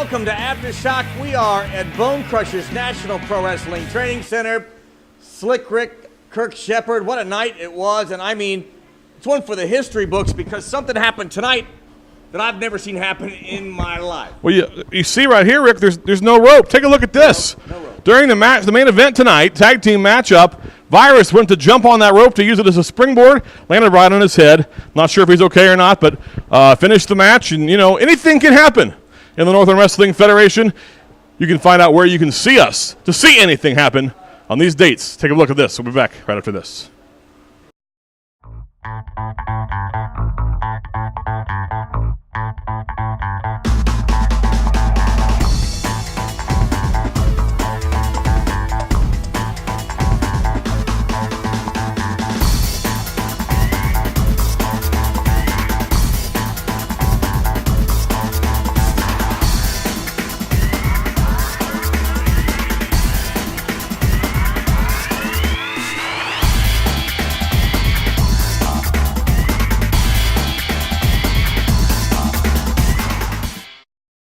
welcome to AfterShock. We are at BoneKrushers National Pro Wrestling Training Center. Slick Rick, Kirk Shepard, what a night it was. And I mean, it's one for the history books because something happened tonight that I've never seen happen in my life. Well, you see right here, Rick, there's no rope. Take a look at this. No rope. During the match, the main event tonight, tag team matchup, Virus went to jump on that rope to use it as a springboard, landed right on his head. Not sure if he's okay or not, but finished the match. And, you know, anything can happen in the Northern Wrestling Federation. You can find out where you can see us to see anything happen on these dates. Take a look at this. We'll be back right after this.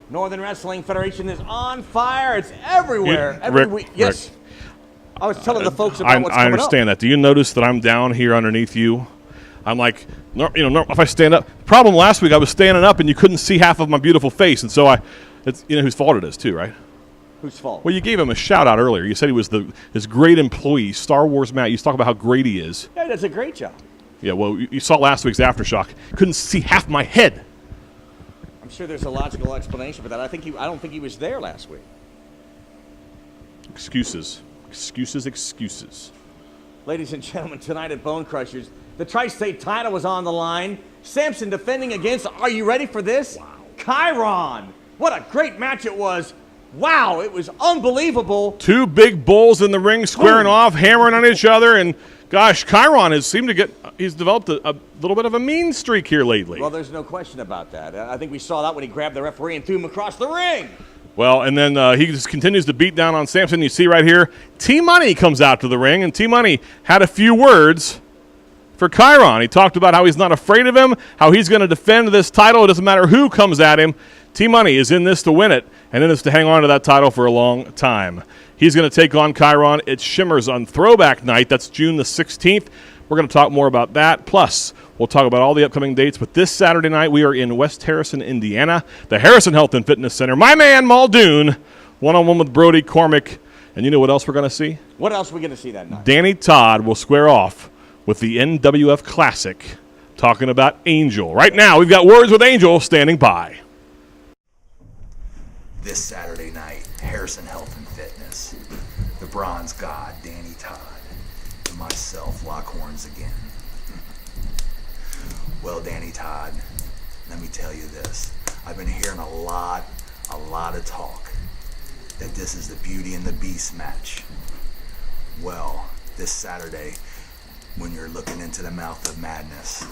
Northern Wrestling Federation is on fire. It's everywhere. Rick, yes. Rick. I was telling the folks about what's coming up. I understand that. Do you notice that I'm down here underneath you? I'm like, if I stand up. Problem last week, I was standing up and you couldn't see half of my beautiful face, and so it's whose fault it is too, right? Whose fault? Well, you gave him a shout out earlier. You said he was this great employee, Star Wars Matt. You talk about how great he is. Yeah, he does a great job. Yeah, well, you saw last week's AfterShock. Couldn't see half my head. I'm sure there's a logical explanation for that. I don't think he was there last week. Excuses. Excuses. Ladies and gentlemen, tonight at BoneKrushers, the Tri-State title was on the line. Samson defending against, are you ready for this? Wow. Chiron. What a great match it was. Wow, it was unbelievable. Two big bulls in the ring squaring off, hammering on each other, and gosh, Chiron he's developed a little bit of a mean streak here lately. Well, there's no question about that. I think we saw that when he grabbed the referee and threw him across the ring. Well, and then he just continues to beat down on Samson. You see right here, T-Money comes out to the ring, and T-Money had a few words for Chiron. He talked about how he's not afraid of him, how he's going to defend this title. It doesn't matter who comes at him. T-Money is in this to win it, and in this to hang on to that title for a long time. He's going to take on Chiron. It shimmers on Throwback Night. That's June the 16th. We're going to talk more about that. Plus, we'll talk about all the upcoming dates. But this Saturday night, we are in West Harrison, Indiana, the Harrison Health and Fitness Center. My man, Muldoon, one-on-one with Brody Cormick. And you know what else we're going to see? What else are we going to see that night? Danny Todd will square off with the NWF Classic, talking about Angel. Right now, we've got Words with Angel standing by. This Saturday night, Harrison Health and Fitness, the Bronze God, Danny Todd, and myself lock horns again. Well, Danny Todd, let me tell you this. I've been hearing a lot of talk that this is the Beauty and the Beast match. Well, this Saturday, when you're looking into the mouth of madness,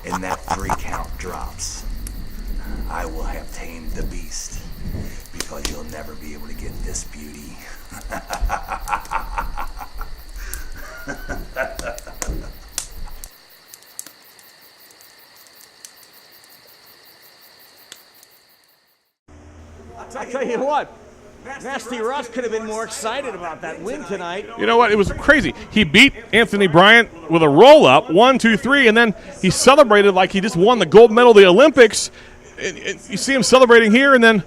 and that 3 count drops, I will have tamed the beast, because you'll never be able to get this beauty. I'll tell you what, Nasty Russ could have been more excited about that win tonight. You know what? It was crazy. He beat Anthony Bryant with a roll-up, 1, 2, 3, and then he celebrated like he just won the gold medal of the Olympics. You see him celebrating here, and then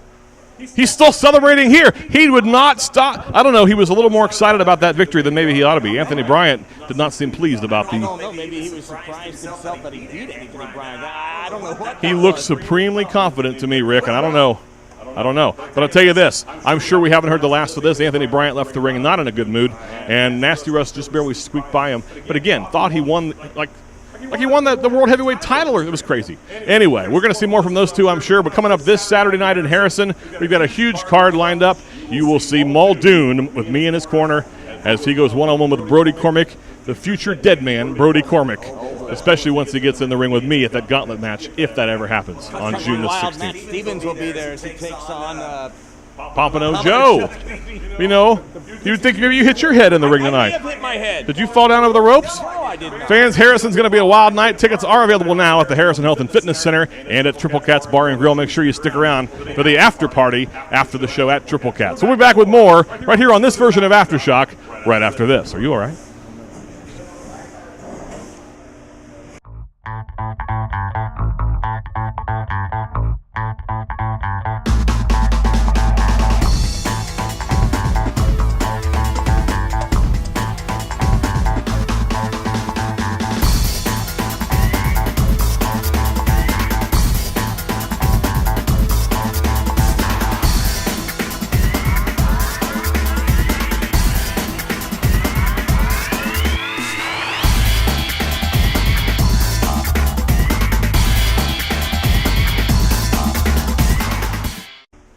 he's still celebrating here. He would not stop. I don't know. He was a little more excited about that victory than maybe he ought to be. Anthony Bryant did not seem pleased about the. I don't know. Maybe he was surprised himself that he beat Anthony Bryant. I don't know what. He looked supremely confident to me, Rick, and I don't know. But I'll tell you this. I'm sure we haven't heard the last of this. Anthony Bryant left the ring not in a good mood, and Nasty Russ just barely squeaked by him. But again, thought he won like he won the World Heavyweight title. It was crazy. Anyway, we're going to see more from those two, I'm sure. But coming up this Saturday night in Harrison, we've got a huge card lined up. You will see Muldoon with me in his corner as he goes one-on-one with Brody Cormick, the future dead man, Brody Cormick, especially once he gets in the ring with me at that gauntlet match, if that ever happens on June the 16th. Matt Stevens will be there as he takes on Pompano Joe. You know, you'd think maybe you hit your head in the ring I may tonight. have hit my head. Did you fall down over the ropes? No, I did not. Fans, Harrison's going to be a wild night. Tickets are available now at the Harrison Health and Fitness Center and at Triple Cats Bar and Grill. Make sure you stick around for the after party after the show at Triple Cats. So we'll be back with more right here on this version of AfterShock right after this. Are you all right?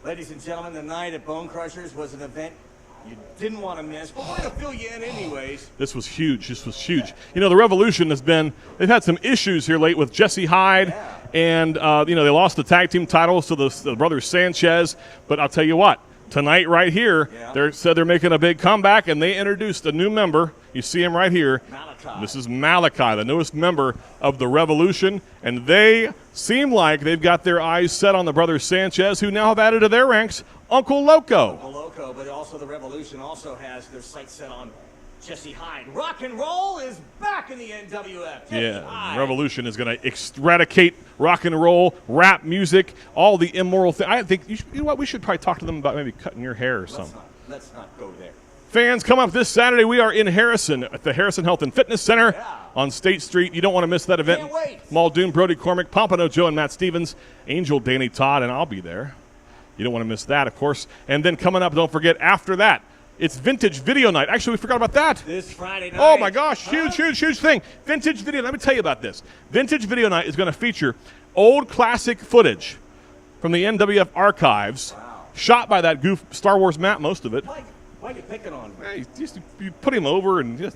Ladies and gentlemen, the night at BoneKrushers was an event you didn't want to miss. But we're going to fill you in anyways. This was huge. This was huge. You know, the Revolution they've had some issues here late with Jesse Hyde, and, they lost the tag team titles to the brothers Sanchez. But I'll tell you what, tonight right here, they said they're making a big comeback, and they introduced a new member. You see him right here. Malachi. This is Malachi, the newest member of the Revolution, and they seem like they've got their eyes set on the brothers Sanchez, who now have added to their ranks Uncle Loco. Loco, but also the Revolution also has their sights set on Jesse Hyde. Rock and roll is back in the NWF. Jesse Hyde. Revolution is going to eradicate rock and roll, rap music, all the immoral things. I think you know what? We should probably talk to them about maybe cutting your hair or something. Let's not go there. Fans, come up this Saturday. We are in Harrison at the Harrison Health and Fitness Center on State Street. You don't want to miss that event. Can't wait. Muldoon, Brody Cormick, Pompano Joe, and Matt Stevens, Angel, Danny Todd, and I'll be there. You don't want to miss that, of course. And then coming up, don't forget, after that, it's Vintage Video Night. Actually, we forgot about that. This Friday night. Oh, my gosh. Huge thing. Vintage Video. Let me tell you about this. Vintage Video Night is going to feature old classic footage from the NWF archives, shot by that goof Star Wars Matt, most of it. Why are you picking on me? Hey, you put him over and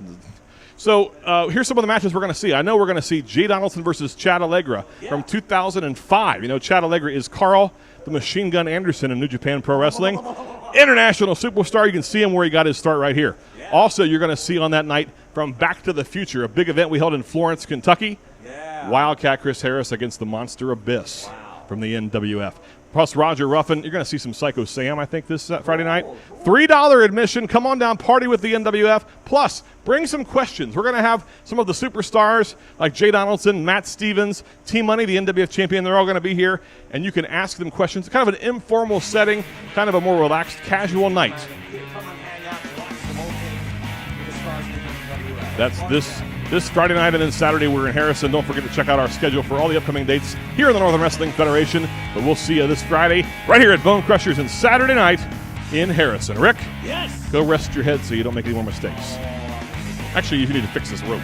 so here's some of the matches we're going to see. I know we're going to see Jay Donaldson versus Chad Allegra from 2005. You know, Chad Allegra is Carl the Machine Gun Anderson in New Japan Pro Wrestling. International superstar. You can see him where he got his start right here. Also, you're going to see on that night from Back to the Future, a big event we held in Florence, Kentucky. Wildcat Chris Harris against the Monster Abyss from the NWF. Plus Roger Ruffin. You're going to see some Psycho Sam, I think, this Friday night. $3 admission. Come on down, party with the NWF. Plus, bring some questions. We're going to have some of the superstars like Jay Donaldson, Matt Stevens, Team Money, the NWF champion. They're all going to be here, and you can ask them questions. Kind of an informal setting, kind of a more relaxed, casual night. Come and hang out and watch some old things with the stars of the NWF. That's this Friday night, and then Saturday we're in Harrison. Don't forget to check out our schedule for all the upcoming dates here in the Northern Wrestling Federation. But we'll see you this Friday right here at BoneKrushers and Saturday night in Harrison. Rick, Yes. go rest your head so you don't make any more mistakes. Actually, you need to fix this rope.